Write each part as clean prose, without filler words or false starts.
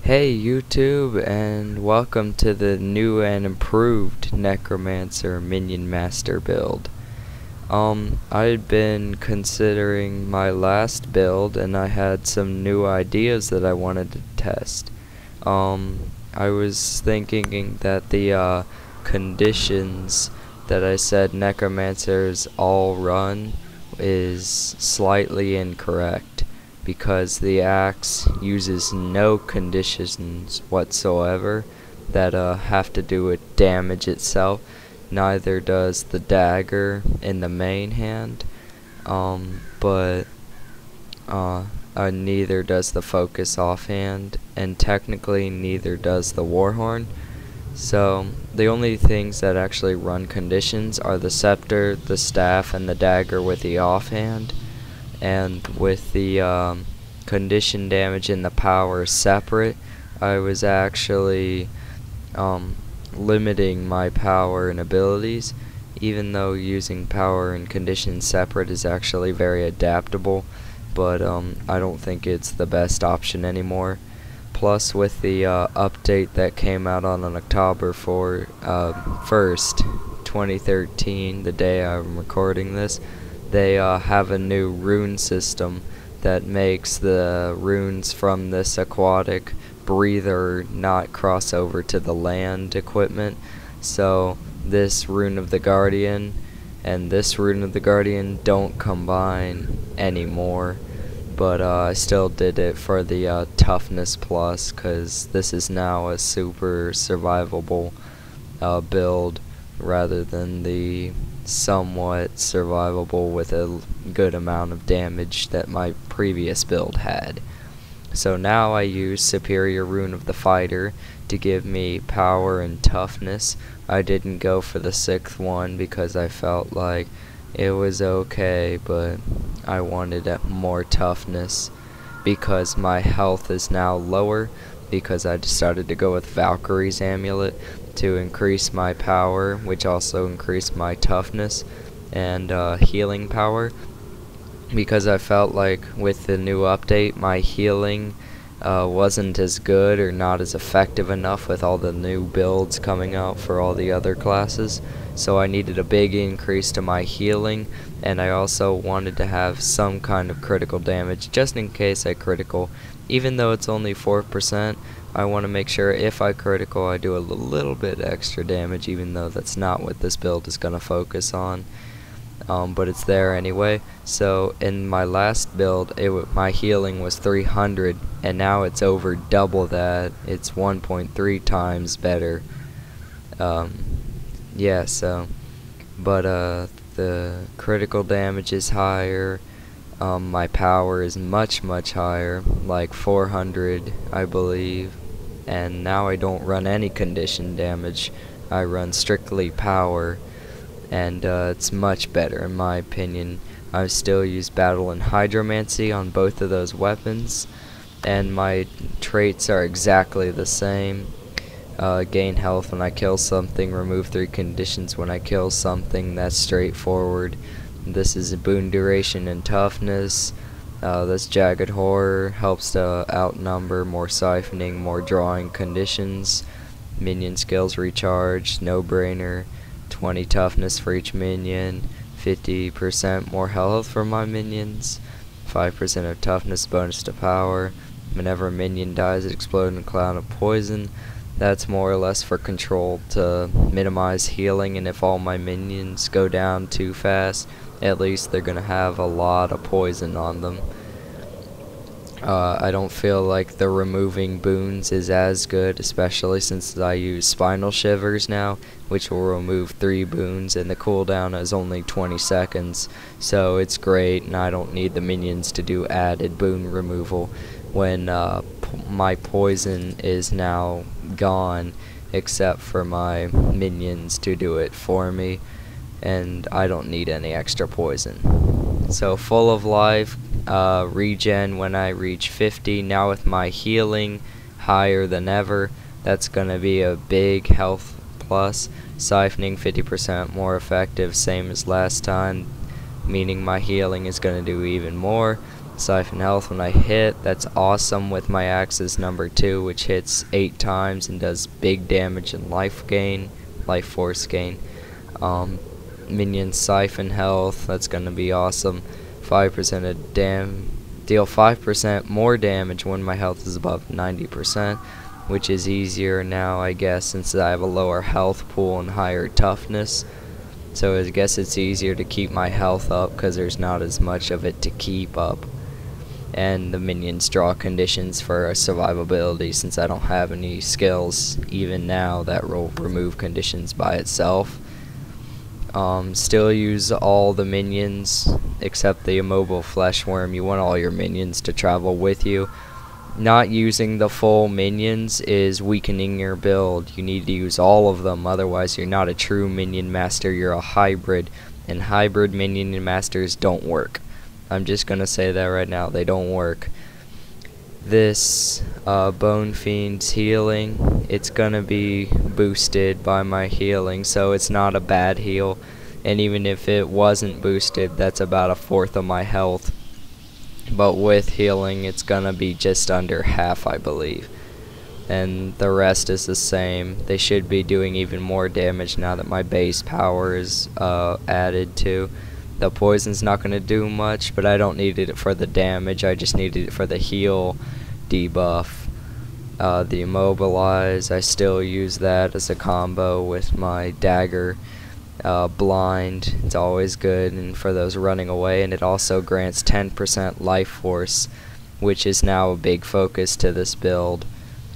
Hey YouTube, and welcome to the new and improved Necromancer Minion Master build. I'd been considering my last build and I had some new ideas that I wanted to test. I was thinking that the conditions that I said Necromancers all run is slightly incorrect, because the axe uses no conditions whatsoever that have to do with damage itself. Neither does the dagger in the main hand, but neither does the focus offhand, and technically neither does the warhorn. So the only things that actually run conditions are the scepter, the staff, and the dagger with the offhand. And with the condition damage and the power separate, I was actually limiting my power and abilities, even though using power and condition separate is actually very adaptable, but I don't think it's the best option anymore. Plus, with the update that came out on October 1st, 2013, the day I'm recording this, they have a new rune system that makes the runes from this aquatic breather not cross over to the land equipment. So this rune of the Guardian and this rune of the Guardian don't combine anymore, but I still did it for the toughness plus, because this is now a super survivable build rather than the somewhat survivable with a good amount of damage that my previous build had. So now I use Superior Rune of the Fighter to give me power and toughness. I didn't go for the 6th one because I felt like it was okay, but I wanted more toughness because my health is now lower, because I decided to go with Valkyrie's amulet to increase my power, which also increased my toughness and healing power, because I felt like with the new update my healing wasn't as good or not as effective enough with all the new builds coming out for all the other classes. So I needed a big increase to my healing, and I also wanted to have some kind of critical damage just in case I critical. Even though it's only 4%, I want to make sure if I critical I do a little bit extra damage, even though that's not what this build is going to focus on. But it's there anyway. So in my last build, my healing was 300, and now it's over double that. It's 1.3 times better. Yeah, so, but the critical damage is higher. My power is much higher, like 400 I believe, and now I don't run any condition damage. I run strictly power, and it's much better in my opinion. I still use battle and hydromancy on both of those weapons, and my traits are exactly the same. Gain health when I kill something, remove 3 conditions when I kill something. That's straightforward. This is a boon duration and toughness. This jagged horror helps to outnumber, more siphoning, more drawing conditions. Minion skills recharge, no brainer. 20 toughness for each minion, 50% more health for my minions, 5% of toughness bonus to power. Whenever a minion dies, it explodes in a cloud of poison. That's more or less for control to minimize healing, and if all my minions go down too fast, at least they're gonna have a lot of poison on them. I don't feel like the removing boons is as good, especially since I use Spinal Shivers now, which will remove 3 boons, and the cooldown is only 20 seconds, so it's great, and I don't need the minions to do added boon removal when my poison is now gone, except for my minions to do it for me, and I don't need any extra poison. So full of life, regen when I reach 50. Now with my healing higher than ever, that's gonna be a big health plus. Siphoning 50% more effective, same as last time, meaning my healing is gonna do even more. Siphon health when I hit. That's awesome with my axe's number 2, which hits 8 times and does big damage and life force gain. Minion siphon health, that's gonna be awesome. 5% of deal 5% more damage when my health is above 90%, which is easier now, I guess, since I have a lower health pool and higher toughness. So I guess it's easier to keep my health up because there's not as much of it to keep up. And the minions draw conditions for survivability, since I don't have any skills even now that will remove conditions by itself. Still use all the minions except the immobile flesh worm. You want all your minions to travel with you. Not using the full minions is weakening your build. You need to use all of them, otherwise you're not a true minion master, you're a hybrid, and hybrid minion masters don't work. I'm just gonna say that right now, they don't work. This Bone Fiend's healing, it's gonna be boosted by my healing, so it's not a bad heal. And even if it wasn't boosted, that's about 1/4 of my health. But with healing, it's gonna be just under half, I believe. And the rest is the same. They should be doing even more damage now that my base power is added to. The poison's not gonna do much, but I don't need it for the damage, I just needed it for the heal debuff. The immobilize, I still use that as a combo with my dagger. Blind, it's always good, and for those running away, and it also grants 10% life force, which is now a big focus to this build.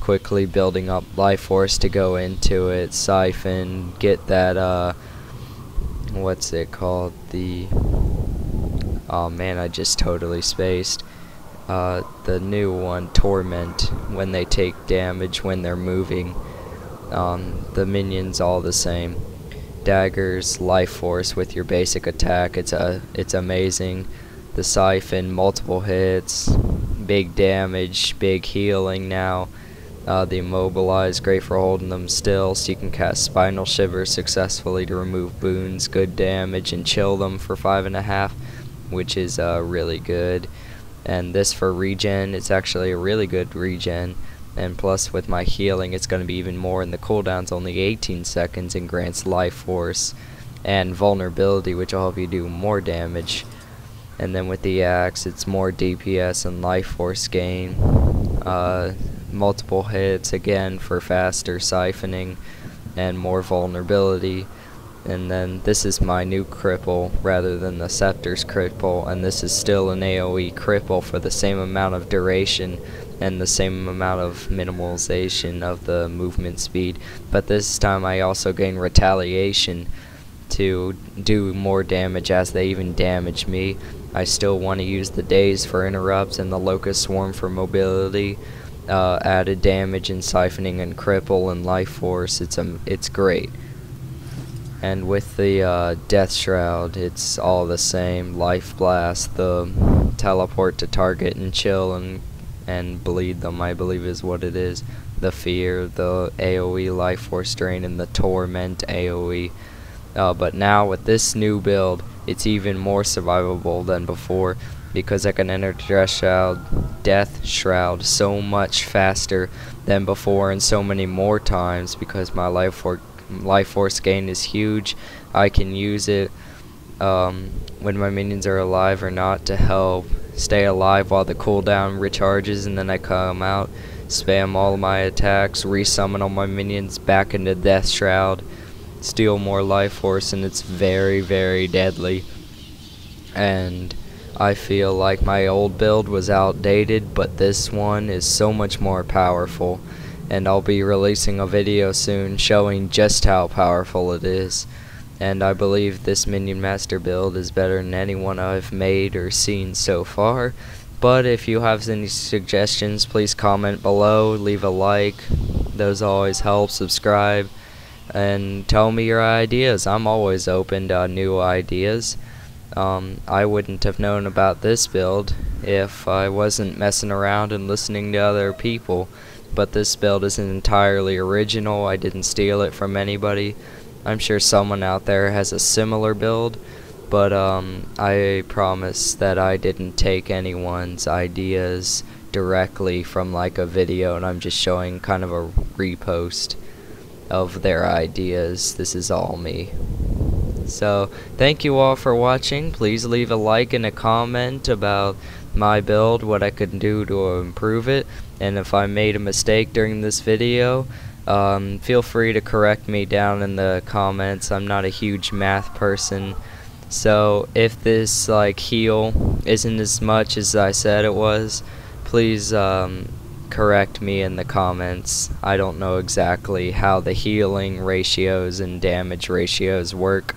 Quickly building up life force to go into it, siphon, get that what's it called, oh man, I just totally spaced. The new one, torment, when they take damage when they're moving. The minions all the same. Daggers, life force with your basic attack, it's amazing. The siphon, multiple hits, big damage, big healing now. The immobilize, great for holding them still, so you can cast Spinal Shiver successfully to remove boons, good damage, and chill them for 5.5, which is really good. And this for regen, it's actually a really good regen. And plus with my healing, it's going to be even more, and the cooldown's only 18 seconds and grants life force and vulnerability, which will help you do more damage. And then with the axe, it's more DPS and life force gain. Multiple hits again for faster siphoning and more vulnerability. And then this is my new cripple rather than the Scepter's cripple, and this is still an AoE cripple for the same amount of duration and the same amount of minimalization of the movement speed, but this time I also gain retaliation to do more damage as they even damage me. I still want to use the daze for interrupts and the locust swarm for mobility, added damage and siphoning and cripple and life force. It's great. And with the Death Shroud, it's all the same. Life Blast, the teleport to target and chill and bleed them, I believe is what it is. The Fear, the AoE life force drain, and the Torment AoE. But now with this new build, it's even more survivable than before, because I can enter Death Shroud so much faster than before and so many more times, because my life force gain is huge. I can use it when my minions are alive or not to help stay alive while the cooldown recharges, and then I come out, spam all of my attacks, resummon all my minions back into Death Shroud, steal more life force, and it's very, very deadly. And I feel like my old build was outdated, but this one is so much more powerful, and I'll be releasing a video soon showing just how powerful it is. And I believe this Minion Master build is better than any one I've made or seen so far. But if you have any suggestions, please comment below, leave a like, those always help, subscribe, and tell me your ideas. I'm always open to new ideas. I wouldn't have known about this build if I wasn't messing around and listening to other people. But this build isn't entirely original, I didn't steal it from anybody. I'm sure someone out there has a similar build, but I promise that I didn't take anyone's ideas directly from like a video, and I'm just showing kind of a repost of their ideas. This is all me. So thank you all for watching. Please leave a like and a comment about my build, what I could do to improve it, and if I made a mistake during this video, feel free to correct me down in the comments. I'm not a huge math person, so if this like heal isn't as much as I said it was, please correct me in the comments. I don't know exactly how the healing ratios and damage ratios work,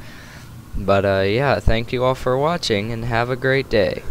but yeah, thank you all for watching and have a great day.